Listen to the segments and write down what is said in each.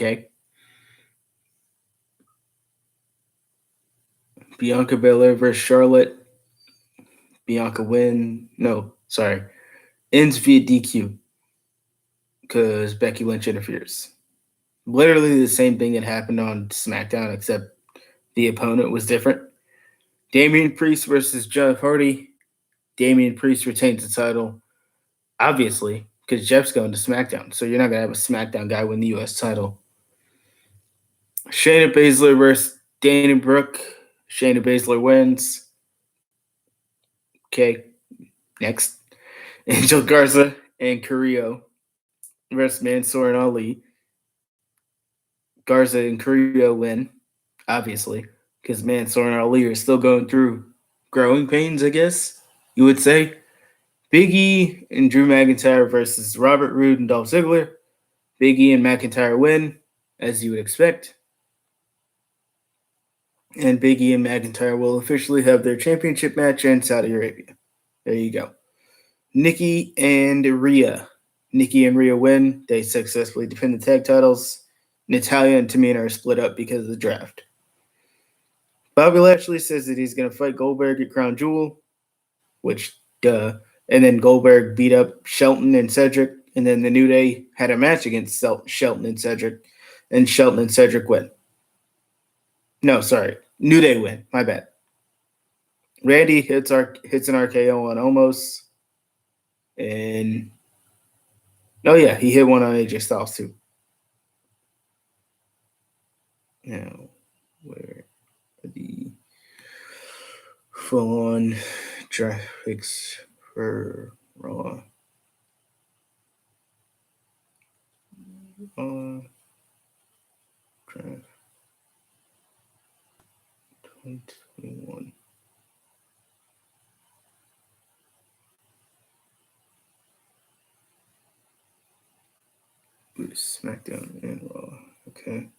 Okay. Bianca Belair versus Charlotte. Bianca win. No, sorry. Ends via DQ because Becky Lynch interferes. Literally the same thing that happened on SmackDown, except the opponent was different. Damian Priest versus Jeff Hardy. Damian Priest retains the title, obviously, because Jeff's going to SmackDown. So you're not going to have a SmackDown guy win the U.S. title. Shayna Baszler versus Dana Brooke. Shayna Baszler wins. Okay, next. Angel Garza and Carrillo versus Mansoor and Ali. Garza and Carrillo win, obviously, because Mansoor and Ali are still going through growing pains, I guess you would say. Big E and Drew McIntyre versus Robert Roode and Dolph Ziggler. Big E and McIntyre win, as you would expect. And Big E and McIntyre will officially have their championship match in Saudi Arabia. There you go. Nikki and Rhea. Nikki and Rhea win. They successfully defend the tag titles. Natalya and Tamina are split up because of the draft. Bobby Lashley says that he's going to fight Goldberg at Crown Jewel, which, duh. And then Goldberg beat up Shelton and Cedric. And then the New Day had a match against Shelton and Cedric. And Shelton and Cedric win. No, sorry. New Day win. My bad. Randy hits an RKO on Omos. And oh yeah, he hit one on AJ Styles too. Now, where are the full-on graphics for Raw? Draft 2021. SmackDown and Raw. Okay.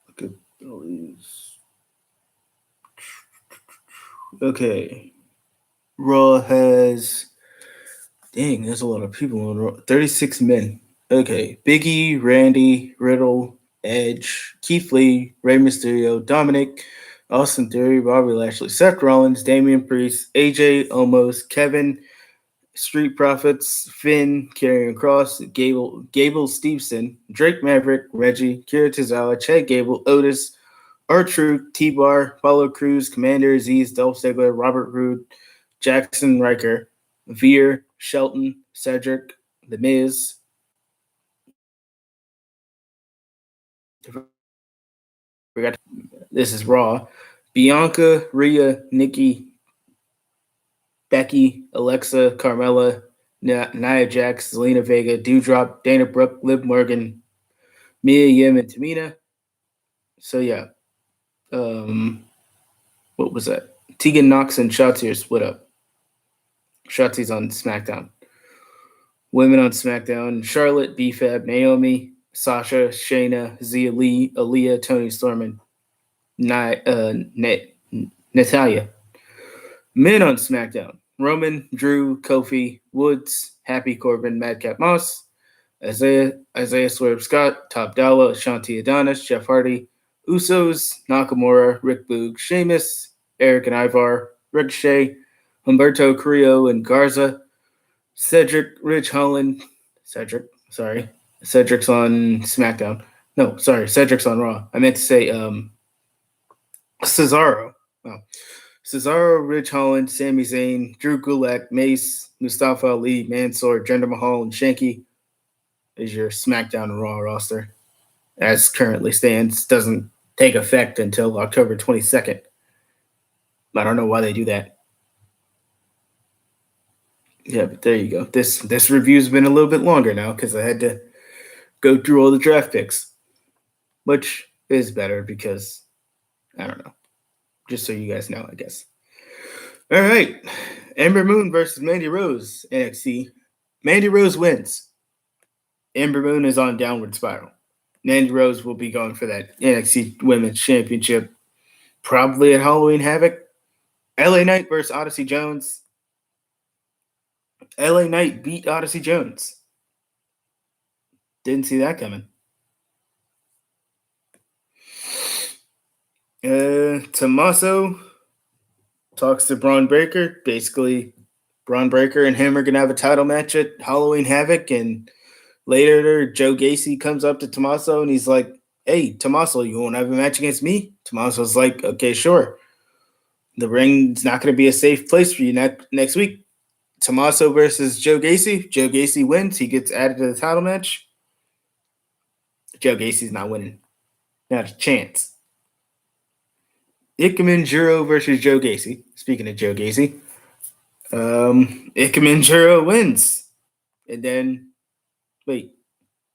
Look at all these. Okay. Raw has. Dang, there's a lot of people on Raw. 36 men. Okay. Big E, Randy, Riddle, Edge, Keith Lee, Rey Mysterio, Dominic, Austin Theory, Bobby Lashley, Seth Rollins, Damian Priest, AJ, Omos, Kevin, Street Profits, Finn, Karrion Kross, Gable Stevenson, Drake Maverick, Reggie, Kira Tozawa, Chad Gable, Otis, R-Truth, T-Bar, Apollo Crews, Commander Aziz, Dolph Ziggler, Robert Roode, Jackson Riker, Veer, Shelton, Cedric, The Miz. This is Raw. Bianca, Rhea, Nikki, Becky, Alexa, Carmella, Nia Jax, Zelina Vega, Doudrop, Dana Brooke, Liv Morgan, Mia Yim, and Tamina. So yeah. What was that? Tegan Nox and Shotzi are split up. Shotzi's on SmackDown. Women on SmackDown: Charlotte, B-Fab, Naomi, Sasha, Shayna, Zia Lee, Aaliyah, Toni Storm, and Natalya. Men on SmackDown: Roman, Drew, Kofi, Woods, Happy Corbin, Madcap Moss, Isaiah Swerve Scott, Top Dollar, Ashanti Adonis, Jeff Hardy, Usos, Nakamura, Rick Boog, Sheamus, Eric and Ivar, Ricochet, Humberto Carrillo and Garza, Cedric's on SmackDown. No, sorry, Cedric's on Raw. I meant to say Cesaro. Oh. Cesaro, Ridge Holland, Sami Zayn, Drew Gulak, Mace, Mustafa Ali, Mansoor, Jinder Mahal, and Shanky is your SmackDown and Raw roster. As currently stands, doesn't take effect until October 22nd. I don't know why they do that. Yeah, but there you go. This review's been a little bit longer now because I had to go through all the draft picks, which is better because I don't know. Just so you guys know, I guess. All right, Ember Moon versus Mandy Rose, NXT. Mandy Rose wins. Ember Moon is on downward spiral. Mandy Rose will be going for that NXT Women's Championship, probably at Halloween Havoc. LA Knight versus Odyssey Jones. LA Knight beat Odyssey Jones. Didn't see that coming. Tommaso talks to Braun Breaker. Basically, Braun Breaker and him are going to have a title match at Halloween Havoc. And later, Joe Gacy comes up to Tommaso and he's like, "Hey, Tommaso, you want to have a match against me?" Tommaso's like, "Okay, sure." The ring's not going to be a safe place for you next week. Tommaso versus Joe Gacy. Joe Gacy wins. He gets added to the title match. Joe Gacy's not winning. Not a chance. Ikemen Jiro versus Joe Gacy. Speaking of Joe Gacy, Ikemen Jiro wins. And then, wait,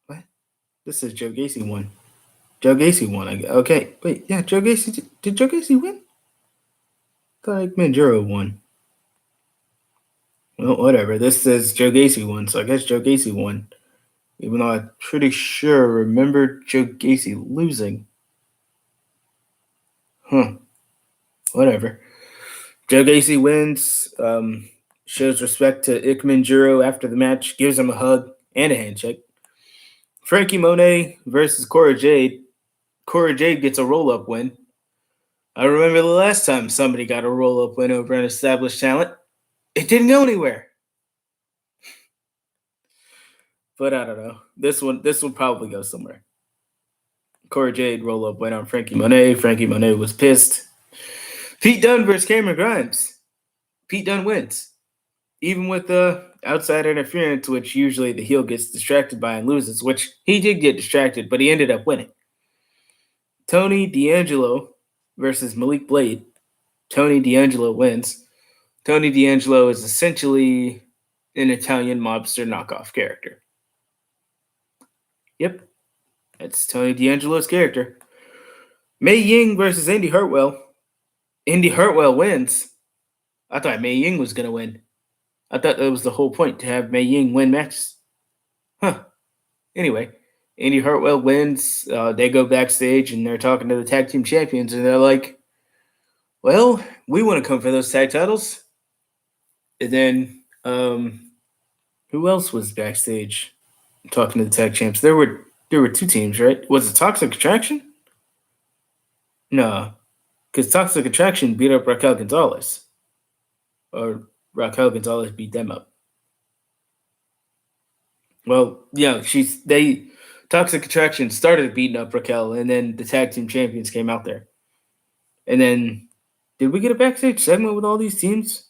what? This is Joe Gacy won. Joe Gacy won. Okay, wait, yeah, Joe Gacy. Did Joe Gacy win? I thought Ikemen Jiro won. Well, whatever. This says Joe Gacy won, so I guess Joe Gacy won. Even though I'm pretty sure I remember Joe Gacy losing. Whatever. Joe Gacy wins, shows respect to Ikemen Jiro after the match, gives him a hug and a handshake. Frankie Monet versus Cora Jade. Cora Jade gets a roll-up win. I remember the last time somebody got a roll-up win over an established talent. It didn't go anywhere. But I don't know. This one probably go somewhere. Cora Jade roll-up win on Frankie Monet. Frankie Monet was pissed. Pete Dunne versus Cameron Grimes. Pete Dunne wins. Even with the outside interference, which usually the heel gets distracted by and loses, which he did get distracted, but he ended up winning. Tony D'Angelo versus Malik Blade. Tony D'Angelo wins. Tony D'Angelo is essentially an Italian mobster knockoff character. Yep. That's Tony D'Angelo's character. Mei Ying versus Indy Hartwell. Indy Hartwell wins. I thought Mei Ying was going to win. I thought that was the whole point, to have Mei Ying win matches. Anyway, Indy Hartwell wins. They go backstage and they're talking to the tag team champions, and they're like, "Well, we want to come for those tag titles." And then, who else was backstage talking to the tag champs? There were two teams, right? Was it Toxic Attraction? No, because Toxic Attraction beat up Raquel Gonzalez, or Raquel Gonzalez beat them up. Well, yeah, Toxic Attraction started beating up Raquel, and then the tag team champions came out there. And then, did we get a backstage segment with all these teams?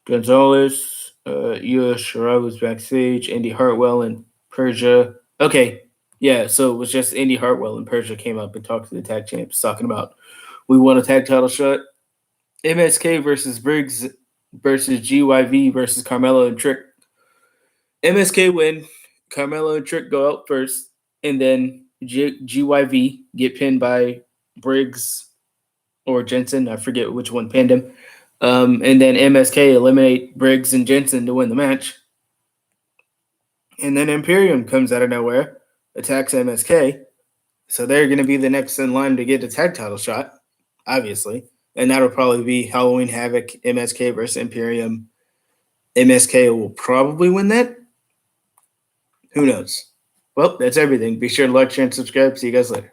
Gonzalez, Io Shirai was backstage, Indy Hartwell and Persia. Okay, yeah, so it was just Indy Hartwell and Persia came up and talked to the tag champs, talking about, we won a tag title shot. MSK versus Briggs versus GYV versus Carmelo and Trick. MSK win. Carmelo and Trick go out first, and then GYV get pinned by Briggs or Jensen. I forget which one pinned him. And then MSK eliminate Briggs and Jensen to win the match. And then Imperium comes out of nowhere, attacks MSK. So they're going to be the next in line to get a tag title shot, obviously. And that'll probably be Halloween Havoc, MSK versus Imperium. MSK will probably win that. Who knows? Well, that's everything. Be sure to like, share, and subscribe. See you guys later.